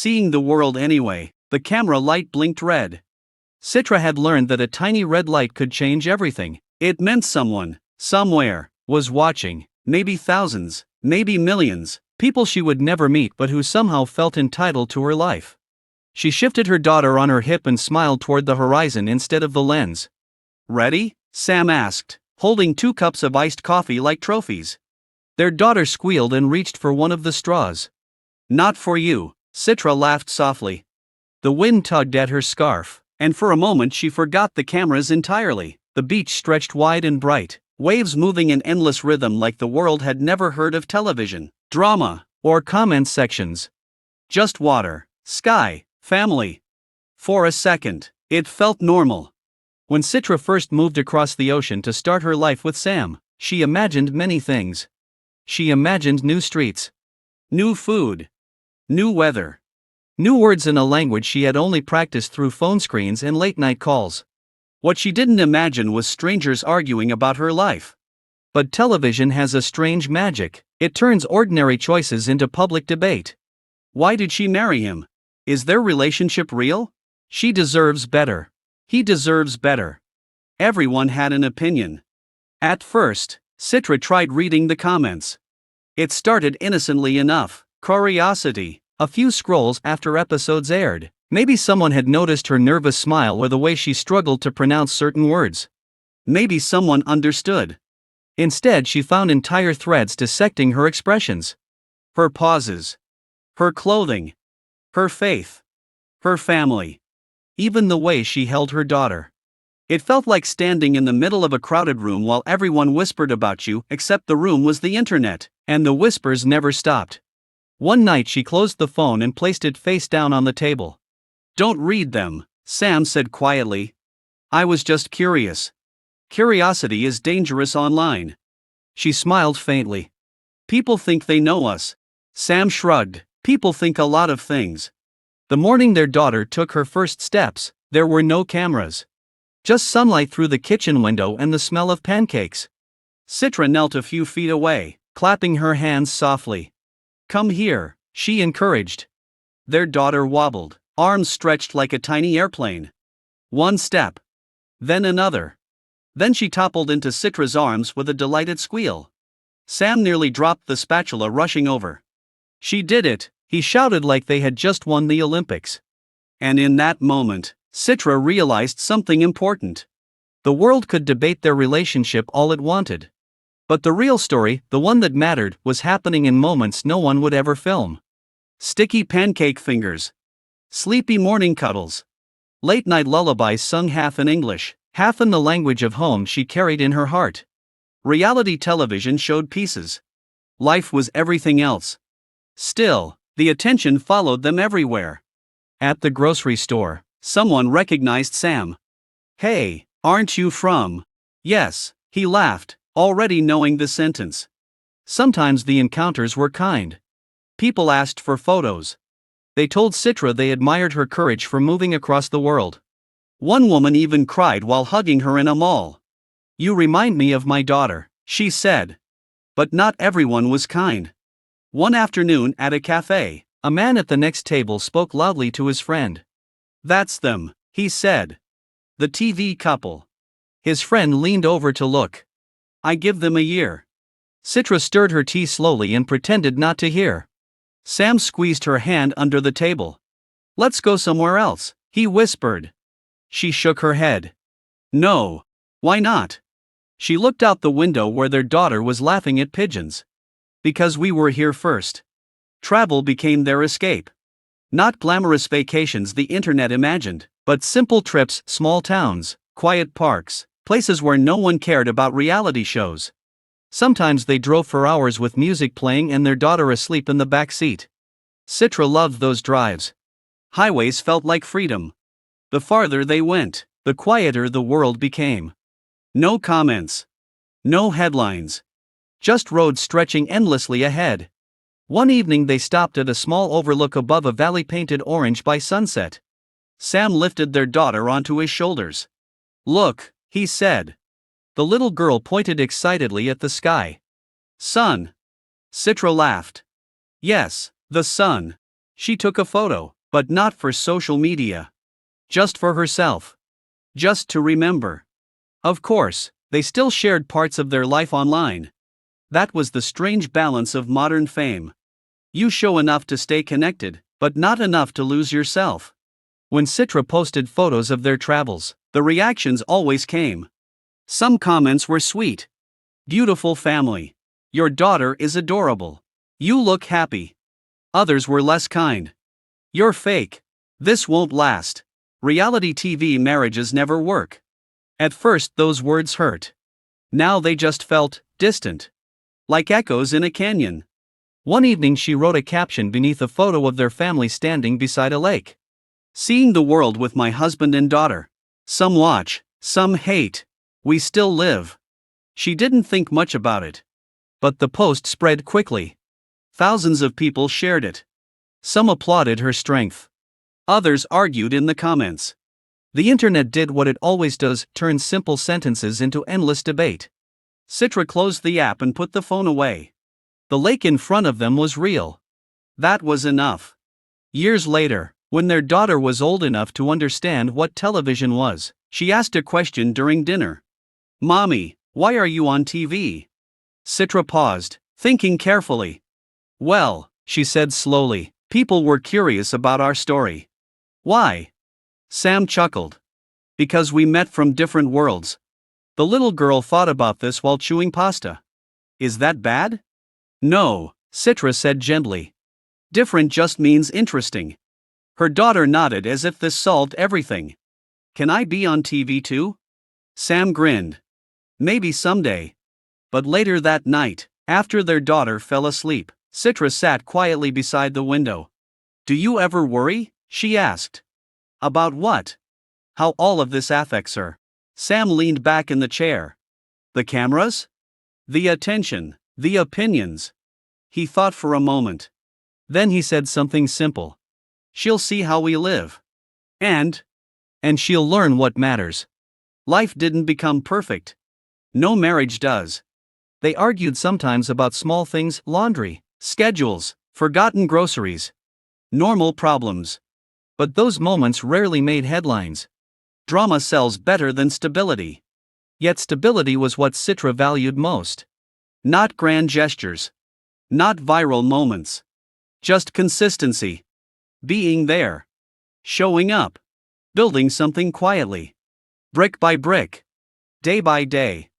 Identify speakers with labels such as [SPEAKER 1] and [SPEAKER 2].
[SPEAKER 1] seeing the world anyway. The camera light blinked red. Citra had learned that a tiny red light could change everything. It meant someone, somewhere, was watching. Maybe thousands, maybe millions. People she would never meet but who somehow felt entitled to her life. She shifted her daughter on her hip and smiled toward the horizon instead of the lens. "Ready?" Sam asked, holding 2 cups of iced coffee like trophies. Their daughter squealed and reached for one of the straws. "Not for you," Citra laughed softly. The wind tugged at her scarf, and for a moment she forgot the cameras entirely. The beach stretched wide and bright, waves moving in endless rhythm like the world had never heard of television, drama, or comment sections. Just water, sky, family. For a second, it felt normal. When Citra first moved across the ocean to start her life with Sam, she imagined many things. She imagined new streets, new food, new weather, new words in a language she had only practiced through phone screens and late-night calls. What she didn't imagine was strangers arguing about her life. But television has a strange magic. It turns ordinary choices into public debate. Why did she marry him? Is their relationship real? She deserves better. He deserves better. Everyone had an opinion. At first, Citra tried reading the comments. It started innocently enough, curiosity, a few scrolls after episodes aired. Maybe someone had noticed her nervous smile or the way she struggled to pronounce certain words. Maybe someone understood. Instead, she found entire threads dissecting her expressions. Her pauses. Her clothing. Her faith. Her family. Even the way she held her daughter. It felt like standing in the middle of a crowded room while everyone whispered about you, except the room was the internet, and the whispers never stopped. One night she closed the phone and placed it face down on the table. "Don't read them," Sam said quietly. "I was just curious. Curiosity is dangerous online." She smiled faintly. "People think they know us." Sam shrugged. "People think a lot of things." The morning their daughter took her first steps, there were no cameras. Just sunlight through the kitchen window and the smell of pancakes. Citra knelt a few feet away, clapping her hands softly. "Come here," she encouraged. Their daughter wobbled, arms stretched like a tiny airplane. One step. Then another. Then she toppled into Citra's arms with a delighted squeal. Sam nearly dropped the spatula, rushing over. "She did it," he shouted like they had just won the Olympics. And in that moment, Citra realized something important. The world could debate their relationship all it wanted. But the real story, the one that mattered, was happening in moments no one would ever film. Sticky pancake fingers. Sleepy morning cuddles. Late-night lullabies sung half in English, half in the language of home she carried in her heart. Reality television showed pieces. Life was everything else. Still, the attention followed them everywhere. At the grocery store, someone recognized Sam. "Hey, aren't you from?" "Yes," he laughed, already knowing the sentence. Sometimes the encounters were kind. People asked for photos. They told Citra they admired her courage for moving across the world. One woman even cried while hugging her in a mall. "You remind me of my daughter," she said. But not everyone was kind. One afternoon at a cafe, a man at the next table spoke loudly to his friend. "That's them," he said. "The TV couple." His friend leaned over to look. "I give them a year." Citra stirred her tea slowly and pretended not to hear. Sam squeezed her hand under the table. "Let's go somewhere else," he whispered. She shook her head. "No. Why not?" She looked out the window where their daughter was laughing at pigeons. "Because we were here first." Travel became their escape. Not glamorous vacations the internet imagined, but simple trips, small towns, quiet parks, places where no one cared about reality shows. Sometimes they drove for hours with music playing and their daughter asleep in the back seat. Citra loved those drives. Highways felt like freedom. The farther they went, the quieter the world became. No comments. No headlines. Just roads stretching endlessly ahead. One evening they stopped at a small overlook above a valley painted orange by sunset. Sam lifted their daughter onto his shoulders. "Look," he said. The little girl pointed excitedly at the sky. "Sun." Citra laughed. "Yes, the sun." She took a photo, but not for social media. Just for herself. Just to remember. Of course, they still shared parts of their life online. That was the strange balance of modern fame. You show enough to stay connected, but not enough to lose yourself. When Citra posted photos of their travels, the reactions always came. Some comments were sweet. Beautiful family. Your daughter is adorable. You look happy. Others were less kind. You're fake. This won't last. Reality TV marriages never work. At first, those words hurt. Now they just felt distant. Like echoes in a canyon. One evening, she wrote a caption beneath a photo of their family standing beside a lake. Seeing the world with my husband and daughter. Some watch, some hate. We still live. She didn't think much about it. But the post spread quickly. Thousands of people shared it. Some applauded her strength. Others argued in the comments. The internet did what it always does, turn simple sentences into endless debate. Citra closed the app and put the phone away. The lake in front of them was real. That was enough. Years later, when their daughter was old enough to understand what television was, she asked a question during dinner. "Mommy, why are you on TV?" Citra paused, thinking carefully. "Well," she said slowly, "people were curious about our story." "Why?" Sam chuckled. "Because we met from different worlds." The little girl thought about this while chewing pasta. "Is that bad?" "No," Citra said gently. "Different just means interesting." Her daughter nodded as if this solved everything. "Can I be on TV too?" Sam grinned. "Maybe someday." But later that night, after their daughter fell asleep, Citra sat quietly beside the window. "Do you ever worry?" she asked. "About what?" "How all of this affects her." Sam leaned back in the chair. "The cameras? The attention, the opinions." He thought for a moment. Then he said something simple. "She'll see how we live. And she'll learn what matters." Life didn't become perfect. No marriage does. They argued sometimes about small things, laundry, schedules, forgotten groceries. Normal problems. But those moments rarely made headlines. Drama sells better than stability. Yet stability was what Citra valued most. Not grand gestures. Not viral moments. Just consistency. Being there. Showing up. Building something quietly. Brick by brick. Day by day.